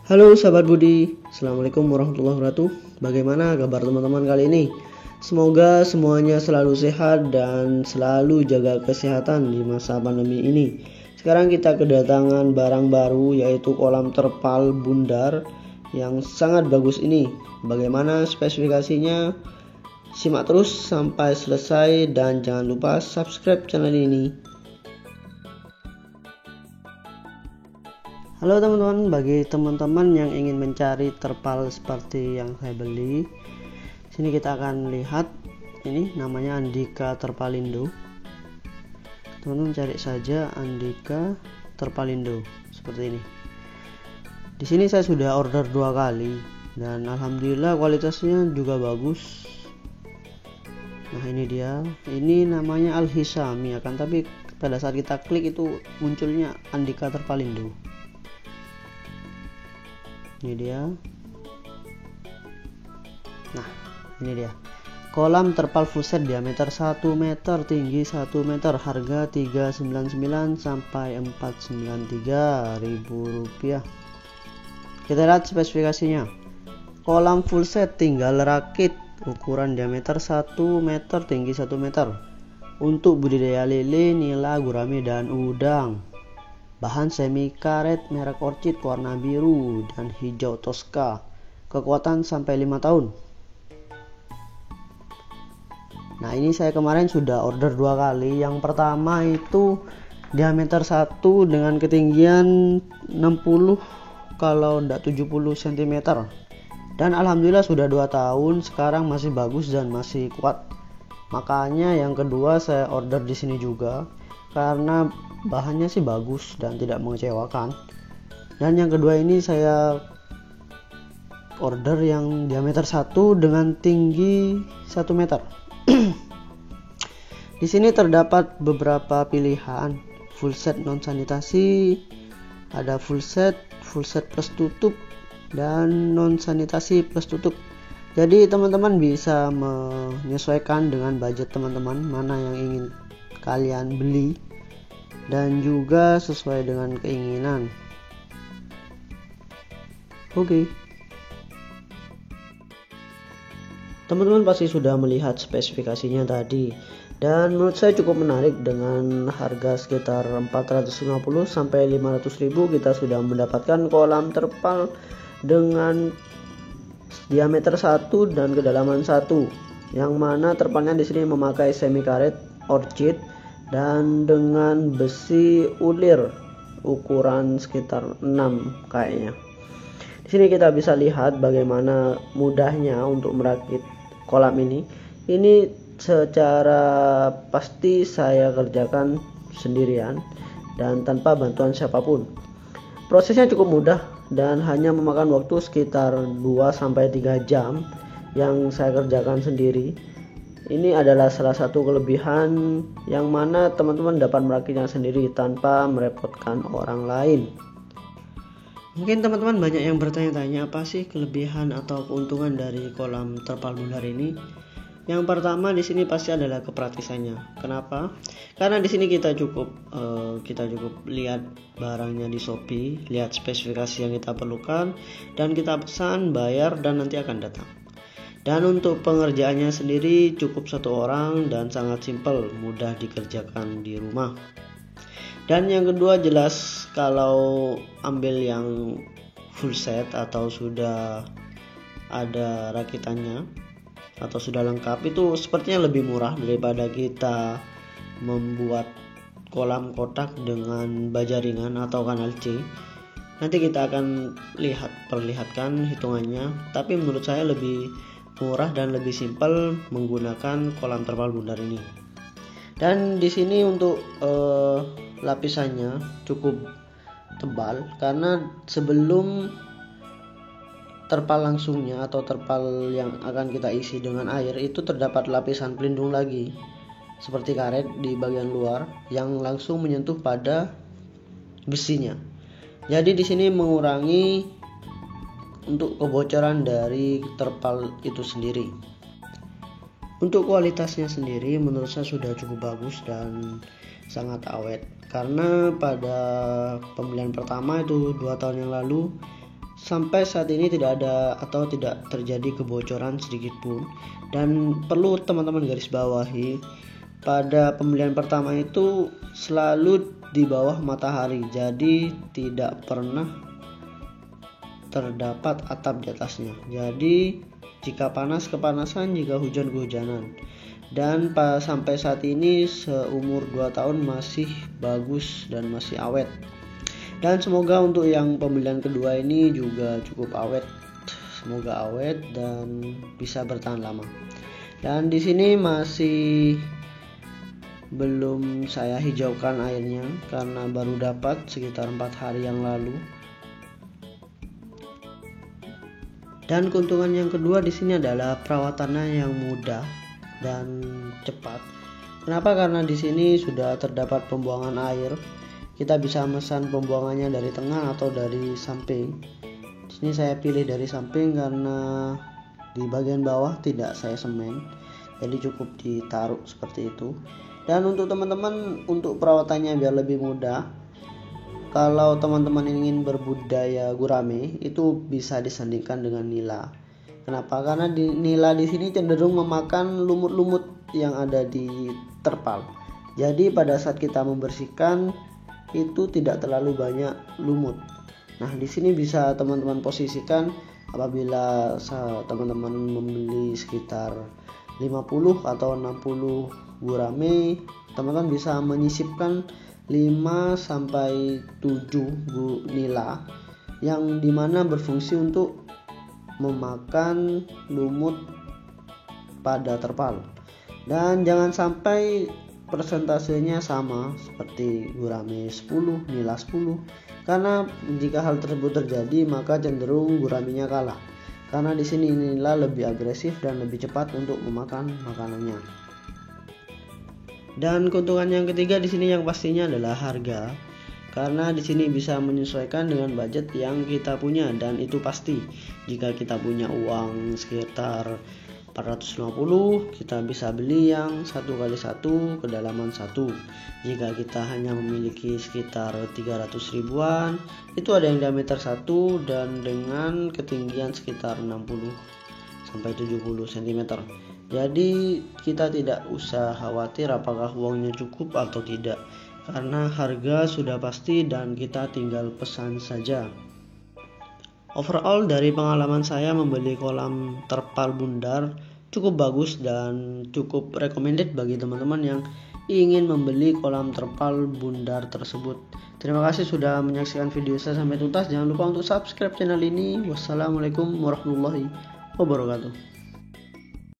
Halo sahabat Budi, Assalamualaikum warahmatullahi wabarakatuh. Bagaimana kabar teman-teman kali ini? Semoga semuanya selalu sehat dan selalu jaga kesehatan di masa pandemi ini. Sekarang kita kedatangan barang baru, yaitu kolam terpal bundar yang sangat bagus ini. Bagaimana spesifikasinya? Simak terus sampai selesai dan jangan lupa subscribe channel ini. Halo teman-teman, bagi teman-teman yang ingin mencari terpal seperti yang saya beli, sini kita akan lihat. Ini namanya Andika Terpalindo. Teman-teman cari saja Andika Terpalindo seperti ini. Di sini saya sudah order 2 kali dan alhamdulillah kualitasnya juga bagus. Nah ini dia, ini namanya Al-Hisami ya kan, tapi pada saat kita klik itu munculnya Andika Terpalindo. Ini dia. Nah ini dia kolam terpal full set diameter 1 meter, tinggi 1 meter, harga 399 sampai 493 ribu rupiah. Kita lihat spesifikasinya. Kolam full set tinggal rakit, ukuran diameter 1 meter, tinggi 1 meter, untuk budidaya lele, nila, gurame, dan udang. Bahan semi karet merek Orchid warna biru dan hijau Tosca. Kekuatan sampai 5 tahun. Nah ini saya kemarin sudah order 2 kali. Yang pertama itu diameter 1 dengan ketinggian 60 kalau enggak 70 cm. Dan alhamdulillah sudah 2 tahun, sekarang masih bagus dan masih kuat. Makanya yang kedua saya order di sini juga, karena bahannya sih bagus dan tidak mengecewakan. Dan yang kedua ini saya order yang diameter 1 dengan tinggi 1 meter. Di sini terdapat beberapa pilihan, full set non sanitasi, ada full set plus tutup, dan non sanitasi plus tutup. Jadi teman-teman bisa menyesuaikan dengan budget teman-teman mana yang ingin kalian beli dan juga sesuai dengan keinginan. Oke. Teman-teman pasti sudah melihat spesifikasinya tadi, dan menurut saya cukup menarik. Dengan harga sekitar 450 sampai 500 ribu kita sudah mendapatkan kolam terpal dengan diameter 1 dan kedalaman 1, yang mana terpalnya di sini memakai semi karet Orchid dan dengan besi ulir ukuran sekitar 6 kayaknya. Di sini kita bisa lihat bagaimana mudahnya untuk merakit kolam ini. Ini secara pasti saya kerjakan sendirian dan tanpa bantuan siapapun. Prosesnya cukup mudah dan hanya memakan waktu sekitar 2-3 jam yang saya kerjakan sendiri. Ini adalah salah satu kelebihan yang mana teman-teman dapat merakitnya sendiri tanpa merepotkan orang lain. Mungkin teman-teman banyak yang bertanya-tanya, apa sih kelebihan atau keuntungan dari kolam terpal bundar ini? Yang pertama di sini pasti adalah kepraktisannya. Kenapa? Karena di sini kita cukup lihat barangnya di Shopee, lihat spesifikasi yang kita perlukan, dan kita pesan, bayar, dan nanti akan datang. Dan untuk pengerjaannya sendiri cukup 1 orang dan sangat simpel, mudah dikerjakan di rumah. Dan yang kedua jelas kalau ambil yang full set atau sudah ada rakitannya atau sudah lengkap, itu sepertinya lebih murah daripada kita membuat kolam kotak dengan baja ringan atau kanal C. Nanti kita akan perlihatkan hitungannya, tapi menurut saya lebih murah dan lebih simpel menggunakan kolam terpal bundar ini. Dan di sini untuk lapisannya cukup tebal, karena sebelum terpal langsungnya atau terpal yang akan kita isi dengan air itu terdapat lapisan pelindung lagi seperti karet di bagian luar yang langsung menyentuh pada besinya. Jadi di sini mengurangi untuk kebocoran dari terpal itu sendiri. Untuk kualitasnya sendiri menurut saya sudah cukup bagus dan sangat awet, karena pada pembelian pertama itu 2 tahun yang lalu sampai saat ini tidak ada atau tidak terjadi kebocoran sedikit pun. Dan perlu teman-teman garis bawahi, pada pembelian pertama itu selalu di bawah matahari, jadi tidak pernah terdapat atap di atasnya. Jadi jika panas kepanasan, jika hujan kehujanan. Dan sampai saat ini seumur 2 tahun masih bagus dan masih awet. Dan semoga untuk yang pembelian kedua ini juga cukup awet. Semoga awet dan bisa bertahan lama. Dan di sini masih belum saya hijaukan airnya karena baru dapat sekitar 4 hari yang lalu. Dan keuntungan yang kedua di sini adalah perawatannya yang mudah dan cepat. Kenapa? Karena di sini sudah terdapat pembuangan air. Kita bisa memesan pembuangannya dari tengah atau dari samping. Di sini saya pilih dari samping karena di bagian bawah tidak saya semen, jadi cukup ditaruh seperti itu. Dan untuk teman-teman, untuk perawatannya biar lebih mudah, kalau teman-teman ingin berbudidaya gurame itu bisa disandingkan dengan nila. Kenapa? Karena nila di sini cenderung memakan lumut-lumut yang ada di terpal. Jadi pada saat kita membersihkan itu tidak terlalu banyak lumut. Nah, di sini bisa teman-teman posisikan apabila teman-teman membeli sekitar 50 atau 60 gurame, teman-teman bisa menyisipkan 5 sampai 7 nila yang dimana berfungsi untuk memakan lumut pada terpal. Dan jangan sampai persentasenya sama seperti gurame 10, nila 10, karena jika hal tersebut terjadi maka cenderung guramenya kalah. Karena di sini nila lebih agresif dan lebih cepat untuk memakan makanannya. Dan keuntungan yang ketiga di sini yang pastinya adalah harga. Karena di sini bisa menyesuaikan dengan budget yang kita punya, dan itu pasti. Jika kita punya uang sekitar 450, kita bisa beli yang 1x1 kedalaman 1. Jika kita hanya memiliki sekitar 300 ribuan, itu ada yang diameter 1 dan dengan ketinggian sekitar 60 sampai 70 cm. Jadi kita tidak usah khawatir apakah uangnya cukup atau tidak, karena harga sudah pasti dan kita tinggal pesan saja. Overall dari pengalaman saya membeli kolam terpal bundar cukup bagus dan cukup recommended bagi teman-teman yang ingin membeli kolam terpal bundar tersebut. Terima kasih sudah menyaksikan video saya sampai tuntas. Jangan lupa untuk subscribe channel ini. Wassalamualaikum warahmatullahi wabarakatuh.